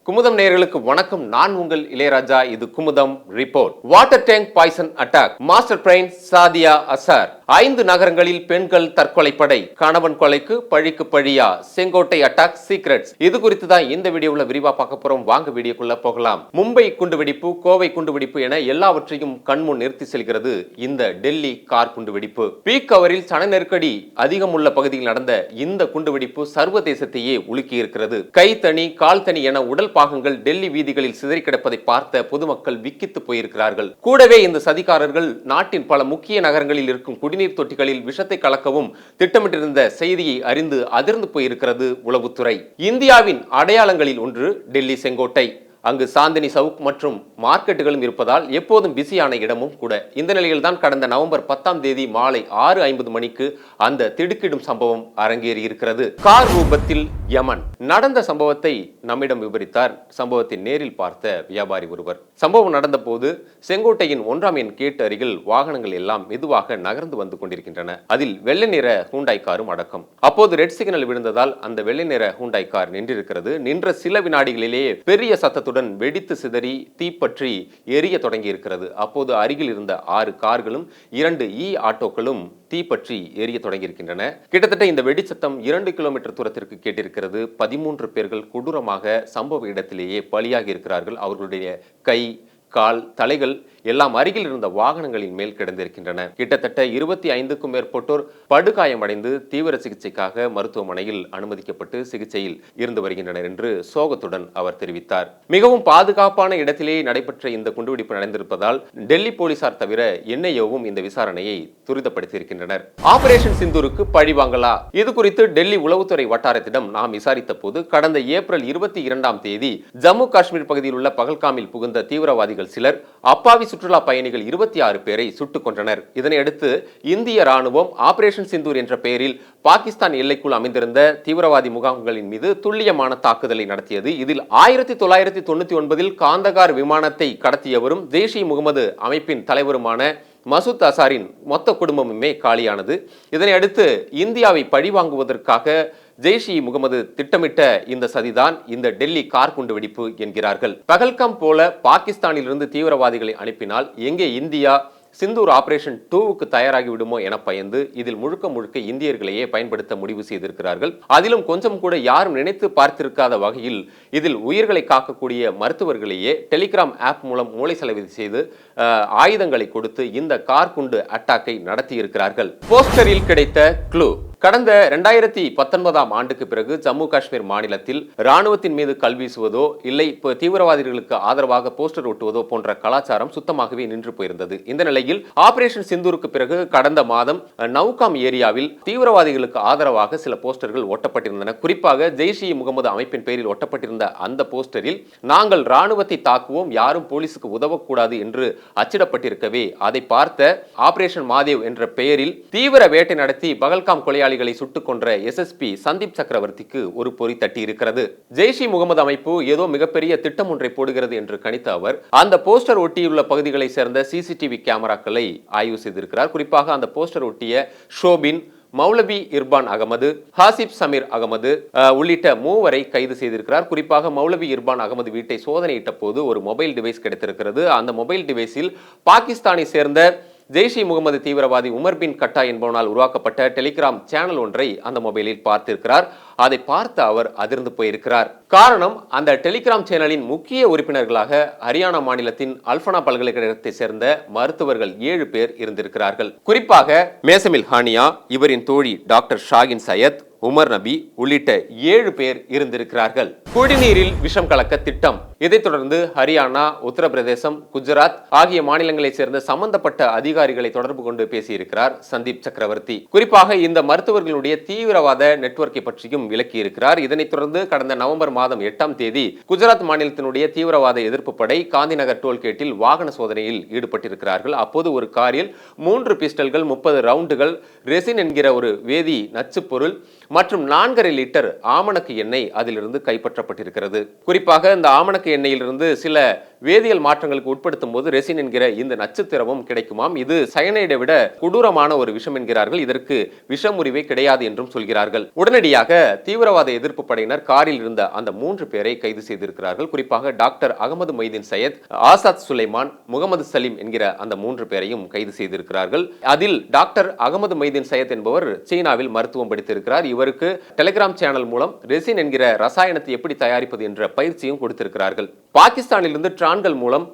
குமுதம் நேயர்களுக்கு வணக்கம். நான் உங்கள் இளையராஜா. இது Kumudam report. Water tank poison attack, master brain Sadiya Asar. 5 நகரங்களில் பெண்கள் தற்கொலை படை, கணவன் கொலைக்கு பழிக்கு பழியா, செங்கோட்டை அட்டாக் சீக்ரெட்ஸ். இது குறித்து தான் இந்த வீடியோவில் விரிவா பார்க்க போறோம். வாங்க வீடியோக்குள்ள போகலாம். மும்பை குண்டுவெடிப்பு, கோவை குண்டுவெடிப்பு என எல்லாவற்றையும் கண்முன் நிறுத்தி செல்கிறது இந்த டெல்லி கார் குண்டுவெடிப்பு. பீக் அவரில் சன நெருக்கடி அதிகம் உள்ள பகுதியில் நடந்த இந்த குண்டுவெடிப்பு சர்வதேசத்தையே உலுக்கி இருக்கிறது. கை தனி கால் தனி என உடல் பாகங்கள் டெல்லி வீதிகளில் சிதறி கிடப்பதை பார்த்த பொதுமக்கள் விக்கித்து போயிருக்கிறார்கள். கூடவே இந்த சதிகாரர்கள் நாட்டின் பல முக்கிய நகரங்களில் இருக்கும் குடிநீர் தொட்டிகளில் விஷத்தை கலக்கவும் திட்டமிட்டிருந்த செய்தியை அறிந்து அதிர்ந்து போயிருக்கிறது உளவுத்துறை. இந்தியாவின் அடையாளங்களில் ஒன்று டெல்லி செங்கோட்டை. அங்கு சாந்தினி சவுக் மற்றும் மார்க்கெட்டுகளும் இருப்பதால் எப்போதும் பிஸியான இடமும் கூட. இந்த நிலையில் தான் கடந்த நவம்பர் 10ஆம் தேதி மாலை 6:50 மணிக்கு அந்த திடுக்கிடும் சம்பவம் அரங்கேறி இருக்கிறது. கார் ரூபத்தில் யமன். நடந்த சம்பவத்தை நம்மிடம் விவரித்தார் சம்பவத்தை நேரில் பார்த்த வியாபாரி ஒருவர். சம்பவம் நடந்த போது செங்கோட்டையின் 1ஆம் எண் கேட்டு அருகில் வாகனங்கள் எல்லாம் மெதுவாக நகர்ந்து வந்து கொண்டிருக்கின்றன. அதில் வெள்ளை நிற ஹூண்டாய் காரும் அடக்கம். அப்போது ரெட் சிக்னல் விழுந்ததால் அந்த வெள்ளை நிற ஹூண்டாய் கார் நின்றிருக்கிறது. நின்ற சில வினாடிகளிலேயே பெரிய சத்தத்துடன் வெடித்து சிதறி தீப்பற்றி எரிய தொடங்கி இருக்கிறது. அப்போது அருகில் இருந்த 6 கார்களும் 2 ஆட்டோக்களும் தீப்பற்றி எரிய தொடங்கியிருக்கின்றன. கிட்டத்தட்ட இந்த வெடிச்சத்தம் 2 கிலோமீட்டர் தூரத்திற்கு கேட்டிருக்கிறது. 13 பேர்கள் கொடூரமாக சம்பவ இடத்திலேயே பலியாகி இருக்கிறார்கள். அவர்களுடைய கை, கால், தலைகள் எல்லாம் அருகில் இருந்த வாகனங்களின் மேல் கிடந்திருக்கின்றன. கிட்டத்தட்ட 25க்கும் மேற்பட்டோர் படுகாயமடைந்து தீவிர சிகிச்சைக்காக மருத்துவமனையில் அனுமதிக்கப்பட்டு சிகிச்சையில் இருந்து வருகின்றனர் என்று சோகத்துடன் அவர் தெரிவித்தார். மிகவும் பாதுகாப்பான இடத்திலேயே நடைபெற்ற இந்த குண்டுவெடிப்பு நடந்திருப்பதால் டெல்லி போலீசார் தவிர என்ஐஏவும் இந்த விசாரணையை துரிதப்படுத்தியிருக்கின்றனர். ஆபரேஷன் சிந்தூருக்கு பழி வாங்கலா? இது குறித்து டெல்லி உளவுத்துறை வட்டாரத்திடம் நாம் விசாரித்த போது கடந்த ஏப்ரல் 22ஆம் தேதி ஜம்மு காஷ்மீர் பகுதியில் உள்ள பகல்காமில் புகுந்த தீவிரவாதிகள் சிலர் அப்பாவி சுற்றுலா பயணிகள் 26 பேரை சுட்டுக் கொன்றனர். இதனையடுத்து இந்திய ராணுவம் ஆபரேஷன் சிந்தூர் என்ற பெயரில் பாகிஸ்தான் எல்லைக்குள் அமைந்திருந்த தீவிரவாதி முகாம்களின் மீது துல்லியமான தாக்குதலை நடத்தியது. இதில் 1999இல் காந்தகார் விமானத்தை கடத்தியவரும் ஜெய்ஷ் இ முகமது அமைப்பின் தலைவருமான மசூத் அசாரின் மொத்த குடும்பமுமே காலியானது. இதனை அடுத்து இந்தியாவை பழிவாங்குவதற்காக ஜெய்ஷ் இ முகமது திட்டமிட்ட இந்த சதிதான் இந்த டெல்லி கார் குண்டு வெடிப்பு என்கிறார்கள். பகல்காம் போல பாகிஸ்தானிலிருந்து தீவிரவாதிகளை அனுப்பினால் எங்கே இந்தியா சிந்தூர் ஆபரேஷன் 2க்கு தயாராகி விடுமோ என பயந்து இதில் முழுக்க இந்தியர்களையே பயன்படுத்த முடிவு செய்திருக்கிறார்கள். அதிலும் கொஞ்சம் கூட யாரும் நினைத்து பார்த்திருக்காத வகையில் இதில் உயிர்களை காக்கக்கூடிய மருத்துவர்களையே டெலிகிராம் ஆப் மூலம் மூளை செலவு செய்து ஆயுதங்களை கொடுத்து இந்த கார் குண்டு அட்டாக்கை நடத்தி இருக்கிறார்கள். போஸ்டரில் கிடைத்த க்ளூ. கடந்த 2019ஆம் ஆண்டுக்கு பிறகு ஜம்மு காஷ்மீர் மாநிலத்தில் ராணுவத்தின் மீது கல்வீசுவதோ இல்லை தீவிரவாதிகளுக்கு ஆதரவாக போஸ்டர் ஒட்டுவதோ போன்ற கலாச்சாரம் சுத்தமாகவே நின்று போயிருந்தது. இந்த நிலையில் ஆபரேஷன் சிந்தூருக்கு பிறகு கடந்த மாதம் நவுகாம் ஏரியாவில் தீவிரவாதிகளுக்கு ஆதரவாக சில போஸ்டர்கள் ஒட்டப்பட்டிருந்தன. குறிப்பாக ஜெய்ஷ் இ முகமது அமைப்பின் பெயரில் ஒட்டப்பட்டிருந்த அந்த போஸ்டரில் நாங்கள் ராணுவத்தை தாக்குவோம், யாரும் போலீசுக்கு உதவக்கூடாது என்று அச்சிடப்பட்டிருக்கவே அதை பார்த்த ஆபரேஷன் மாதேவ் என்ற பெயரில் தீவிர வேட்டை நடத்தி பகல்காம் கொலையாளி சுட்டுக் கொன்ற எஸ்எஸ்பி சந்தீப் சக்கரவர்த்திக்கு ஒரு பொறி தட்டி இருக்கிறது. ஜெய்ஷ் இ முகமது அமைப்பு ஏதோ மிகப்பெரிய திட்டம் ஒன்றை போடுகிறது என்று கணித்த அவர் அந்த போஸ்டர் ஒட்டியுள்ள பகுதிகளை சேர்ந்த சிசிடிவி கேமராக்களை ஆய்வு செய்திருக்கிறார். குறிப்பாக அந்த போஸ்டர் ஒட்டிய ஷோபின், மௌலவி இர்பான் அகமது, ஹாசிப் சமீர் அகமது உள்ளிட்ட 3 கைது செய்திருக்கிறார். குறிப்பாக மௌலவி இர்பான் அகமது வீட்டை சோதனையிட்ட போது ஒரு மொபைல் டிவைஸ் கிடைத்திருக்கிறது. அந்த மொபைல் டிவைஸில் பாகிஸ்தானை சேர்ந்த ஜெய்ஷ் இ முகமது தீவிரவாதி உமர் பின் கட்டா என்பவனால் உருவாக்கப்பட்ட டெலிகிராம் சேனல் ஒன்றை அந்த மொபைலில் பார்த்திருக்கிறார். அதை பார்த்து அவர் அதிர்ந்து போயிருக்கிறார். காரணம், அந்த டெலிகிராம் சேனலின் முக்கிய உறுப்பினர்களாக ஹரியானா மாநிலத்தின் அல்பனா பல்கலைக்கழகத்தை சேர்ந்த மருத்துவர்கள் 7 பேர் இருந்திருக்கிறார்கள். குறிப்பாக மேசமில் ஹானியா, இவரின் தோழி டாக்டர் ஷாகின் சையத், உமர் நபி உள்ளிட்ட 7 பேர் இருந்திருக்கிறார்கள். குடிநீரில் விஷம் கலக்க திட்டம். இதைத் தொடர்ந்து ஹரியானா, உத்தரப்பிரதேசம், குஜராத் ஆகிய மாநிலங்களை சேர்ந்த சம்பந்தப்பட்ட அதிகாரிகளை தொடர்பு கொண்டு பேசியிருக்கிறார் சந்தீப் சக்கரவர்த்தி. குறிப்பாக இந்த மருத்துவர்களுடைய தீவிரவாத நெட்வொர்க்கை பற்றியும் விளக்கி இருக்கிறார். இதனைத் தொடர்ந்து கடந்த நவம்பர் மாதம் 8ஆம் தேதி குஜராத் மாநிலத்தினுடைய தீவிரவாத எதிர்ப்பு படை காந்திநகர் டோல்கேட்டில் வாகன சோதனையில் ஈடுபட்டிருக்கிறார்கள். அப்போது ஒரு காரில் 3 பிஸ்டல்கள், 30 ரவுண்டுகள், ரெசின் என்கிற ஒரு வேதி நச்சு பொருள் மற்றும் 4.5 லிட்டர் ஆமணக்கு எண்ணெய் அதிலிருந்து கைப்பற்றப்பட்டிருக்கிறது. குறிப்பாக இந்த ஆமணக்கு எண்ணெயிலிருந்து சில வேதியியல் மாற்றங்களுக்கு உட்படுத்தும் போது ரெசின் என்கிற இந்த நச்சுத்திரவம் கிடைக்குமாம். இது சயனைடை விட கொடூரமான ஒரு விஷம் என்கிறார்கள். இதற்கு விஷமுறிவே கிடையாது என்றும் சொல்கிறார்கள். உடனடியாக தீவிரவாத எதிர்ப்பு படையினர் காரில் இருந்த அந்த 3 பேரை கைது செய்திருக்கிறார்கள். குறிப்பாக டாக்டர் அகமது மொய்தீன் சையத், ஆசாத் சுலைமான், முகமது சலீம் என்கிற அந்த 3 பேரையும் கைது செய்திருக்கிறார்கள். அதில் டாக்டர் அகமது மொய்தீன் சையத் என்பவர் சீனாவில் மருத்துவம் படித்திருக்கிறார். இவருக்கு டெலிகிராம் சேனல் மூலம் ரெசின் என்கிற ரசாயனத்தை எப்படி தயாரிப்பது என்ற பயிற்சியும் கொடுத்திருக்கிறார்கள். பாகிஸ்தானிலிருந்து டிரான்கள் மூலம்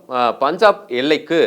பஞ்சாப் எல்லைக்கு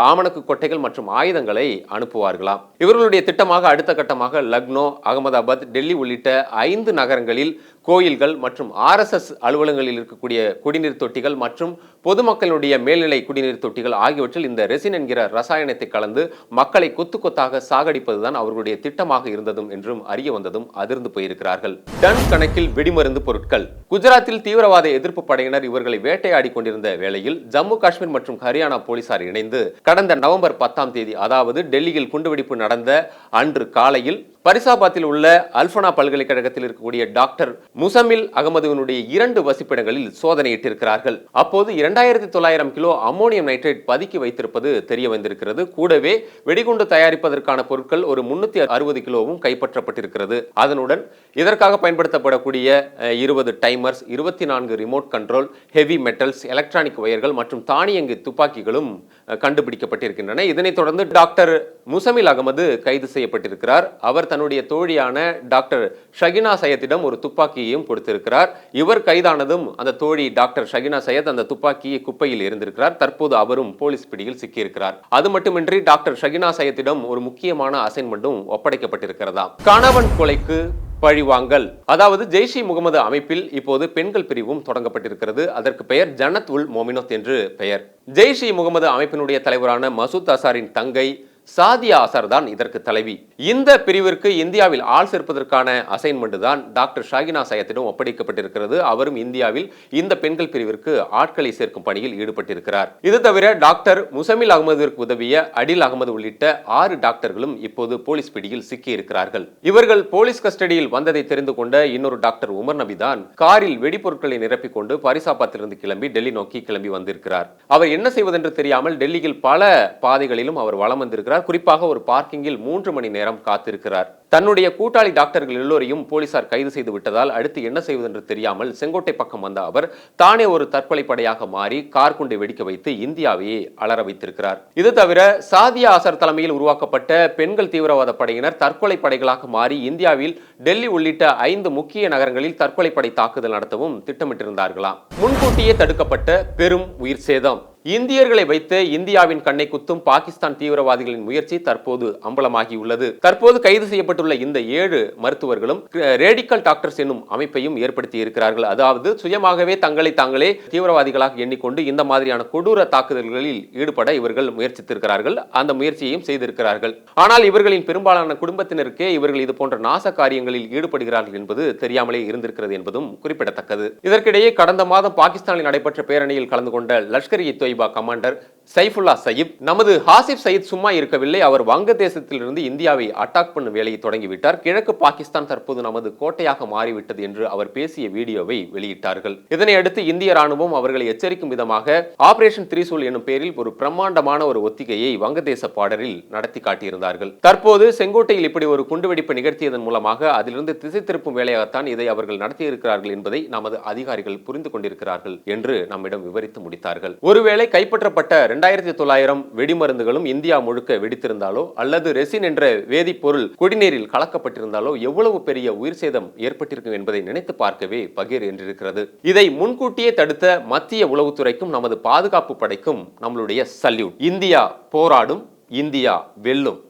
ஆமணக்கு கொட்டைகள் மற்றும் ஆயுதங்களை அனுப்புவார்களாம். இவர்களுடைய திட்டமாக அடுத்த கட்டமாக லக்னோ, அகமதாபாத், டெல்லி உள்ளிட்ட 5 நகரங்களில் கோயில்கள் மற்றும் RSS அலுவலகங்களில் இருக்கக்கூடிய குடிநீர் தொட்டிகள் மற்றும் பொதுமக்களுடைய மேல்நிலை குடிநீர் தொட்டிகள் ஆகியவற்றில் இந்த ரெசின் என்கிற ரசாயனத்தை கலந்து மக்களை கொத்து கொத்தாக சாகடிப்பதுதான் அவர்களுடைய திட்டமாக இருந்ததும் என்றும் அறிய வந்ததும் அதிர்ந்து போயிருக்கிறார்கள். டன் கணக்கில் வெடிமருந்து பொருட்கள். குஜராத்தில் தீவிரவாத எதிர்ப்பு படையினர் இவர்களை வேட்டையாடி கொண்டிருந்த வேளையில் ஜம்மு காஷ்மீர் மற்றும் ஹரியானா போலீசார் இணைந்து கடந்த நவம்பர் 10ஆம் தேதி, அதாவது டெல்லியில் குண்டுவெடிப்பு நடந்த அன்று காலையில் பரிசாபாத்தில் உள்ள அல்பனா பல்கலைக்கழகத்தில் இருக்கக்கூடிய டாக்டர் முசமில் அகமதுவினுடைய 2 வசிப்பிடங்களில் சோதனையிட்டிருக்கிறார்கள். அப்போது 2900 கிலோ அம்மோனியம் நைட்ரேட் பதுக்கி வைத்திருப்பது தெரிய வந்திருக்கிறது. கூடவே வெடிகுண்டு தயாரிப்பதற்கான பொருட்கள் ஒரு 360 கிலோவும் கைப்பற்றப்பட்டிருக்கிறது. அதனுடன் இதற்காக பயன்படுத்தப்படக்கூடிய 20 timers, 24 remote control, heavy metals, electronic வயர்கள் மற்றும் தானியங்கி துப்பாக்கிகளும் கண்டுபிடிக்கப்பட்டிருக்கின்றன. இதனைத் தொடர்ந்து டாக்டர் முசமில் அகமது கைது செய்யப்பட்டிருக்கிறார். அவர் தன்னுடைய தோழியான டாக்டர் ஷகினா சையத்திடம் ஒரு துப்பாக்கியையும் கொடுத்திருக்கிறார். இவர் கைதானதும் அந்த தோழி டாக்டர் ஷகினா சையத் அந்த துப்பாக்கியை குப்பையில் இருந்திருக்கிறார். தற்போது அவரும் போலீஸ் பிடியில் சிக்கியிருக்கிறார். அது மட்டுமின்றி டாக்டர் ஷகினா சையத்திடம் ஒரு முக்கியமான அசைன்மெண்ட்டும் ஒப்படைக்கப்பட்டிருக்கிறதாம். கணவன் கொலைக்கு பழிவாங்கல். அதாவது ஜெய்ஷ்-இ முகமது அமைப்பில் இப்போது பெண்கள் பிரிவும் தொடங்கப்பட்டிருக்கிறது. அதற்கு பெயர் ஜனத் உல் மொமினோத் என்று பெயர். ஜெய்ஷ்-இ முகமது அமைப்பினுடைய தலைவரான மசூத் அசாரின் தங்கை சாதியா அசார் தான் இதற்கு தலைவி. இந்த பிரிவிற்கு இந்தியாவில் ஆள் சேர்ப்பதற்கான அசைன்மெண்ட் தான் டாக்டர் ஷாகினா சையத்திடம் ஒப்படைக்கப்பட்டிருக்கிறது. அவரும் இந்தியாவில் இந்த பெண்கள் பிரிவிற்கு ஆட்களை சேர்க்கும் பணியில் ஈடுபட்டிருக்கிறார். இது தவிர டாக்டர் முசமில் அகமதுவிற்கு உதவிய அடில் அகமது உள்ளிட்ட 6 டாக்டர்களும் இப்போது போலீஸ் பிடியில் சிக்கி இருக்கிறார்கள். இவர்கள் போலீஸ் கஸ்டடியில் வந்ததை தெரிந்து கொண்ட இன்னொரு டாக்டர் உமர் நபி தான் காரில் வெடிப்பொருட்களை நிரப்பிக் கொண்டு பரிசாபாத்திலிருந்து கிளம்பி டெல்லி நோக்கி கிளம்பி வந்திருக்கிறார். அவர் என்ன செய்வதென்று தெரியாமல் டெல்லியில் பல பாதைகளிலும் அவர் வலம் வந்திருக்கிறார். குறிப்பாக ஒரு பார்க்கிங்கில் 3 மணி நேரம் காத்திருக்கிறார். தன்னுடைய கூட்டாளி டாக்டர்கள் எல்லோரையும் போலீசார் கைது செய்து விட்டதால் அடுத்து என்ன செய்வதென்று தெரியாமல் செங்கோட்டை பக்கம் வந்த அவர் தானே ஒரு தற்கொலை படையாக மாறி கார் குண்டை வெடிக்க வைத்து இந்தியாவையே அலற வைத்திருக்கிறார். இது தவிர சாதியா அசார் தலைமையில் உருவாக்கப்பட்ட பெண்கள் தீவிரவாத படையினர் தற்கொலை படைகளாக மாறி இந்தியாவில் டெல்லி உள்ளிட்ட 5 முக்கிய நகரங்களில் தற்கொலை படை தாக்குதல் நடத்தவும் திட்டமிட்டிருந்தார்களாம். முன்கூட்டியே தடுக்கப்பட்ட பெரும் உயிர் சேதம். இந்தியர்களை வைத்து இந்தியாவின் கண்ணை குத்தும் பாகிஸ்தான் தீவிரவாதிகளின் முயற்சி தற்போது அம்பலமாகியுள்ளது. தற்போது கைது செய்யப்பட்டுள்ள இந்த 7 மருத்துவர்களும் ரேடிக்கல் டாக்டர்ஸ் என்னும் அமைப்பையும் ஏற்படுத்தி இருக்கிறார்கள். அதாவது சுயமாகவே தங்களை தாங்களே தீவிரவாதிகளாக எண்ணிக்கொண்டு இந்த மாதிரியான கொடூர தாக்குதல்களில் ஈடுபட இவர்கள் முயற்சித்திருக்கிறார்கள். அந்த முயற்சியையும் செய்திருக்கிறார்கள். ஆனால் இவர்களின் பெரும்பாலான குடும்பத்தினருக்கே இவர்கள் இது போன்ற நாச காரியங்களில் ஈடுபடுகிறார்கள் என்பது தெரியாமலே இருந்திருக்கிறது என்பதும் குறிப்பிடத்தக்கது. இதற்கிடையே கடந்த மாதம் பாகிஸ்தானில் நடைபெற்ற பேரணியில் கலந்து கொண்ட லஷ்கர்-இ தொய்பா கமாண்டர் சைஃபுல்லா சயீப், நமது ஹாசிப் சயீத் சும்மா இருக்கவில்லை, அவர் வங்கதேசத்திலிருந்து இந்தியாவை அட்டாக் பண்ணும் வேலையை தொடங்கிவிட்டார், கிழக்கு பாகிஸ்தான் தற்போது நமது கோட்டையாக மாறிவிட்டது என்று அவர் பேசிய வீடியோவை வெளியிட்டார்கள். இதனை அடுத்து இந்திய ராணுவம் அவர்களை எச்சரிக்கும் விதமாக ஆபரேஷன் திரிசூல் எனும் பெயரில் ஒரு பிரம்மாண்டமான ஒரு ஒத்திகையை வங்கதேச பார்டரில் நடத்தி காட்டியிருந்தார்கள். தற்போது செங்கோட்டையில் இப்படி ஒரு குண்டுவெடிப்பு நிகழ்த்தியதன் மூலமாக அதிலிருந்து திசை திருப்பும் வேலையாகத்தான் இதை அவர்கள் நடத்தியிருக்கிறார்கள் என்பதை நமது அதிகாரிகள் புரிந்து கொண்டிருக்கிறார்கள் என்று நம்மிடம் விவரித்து முடித்தார்கள். ஒருவேளை கைப்பற்றப்பட்ட 2900 வெடிமருந்துகளும் இந்தியா முழுக்க வெடித்திருந்தாலோ அல்லது ரெசின் என்ற வேதிப்பொருள் குடிநீரில் கலக்கப்பட்டிருந்தாலோ எவ்வளவு பெரிய உயிர் சேதம் ஏற்பட்டிருக்கும் என்பதை நினைத்து பார்க்கவே பகீர் என்றிருக்கிறது. இதை முன்கூட்டியே தடுத்த மத்திய உளவுத்துறைக்கும் நமது பாதுகாப்பு படைக்கும் நம்மளுடைய சல்யூட். இந்தியா போராடும், இந்தியா வெல்லும்.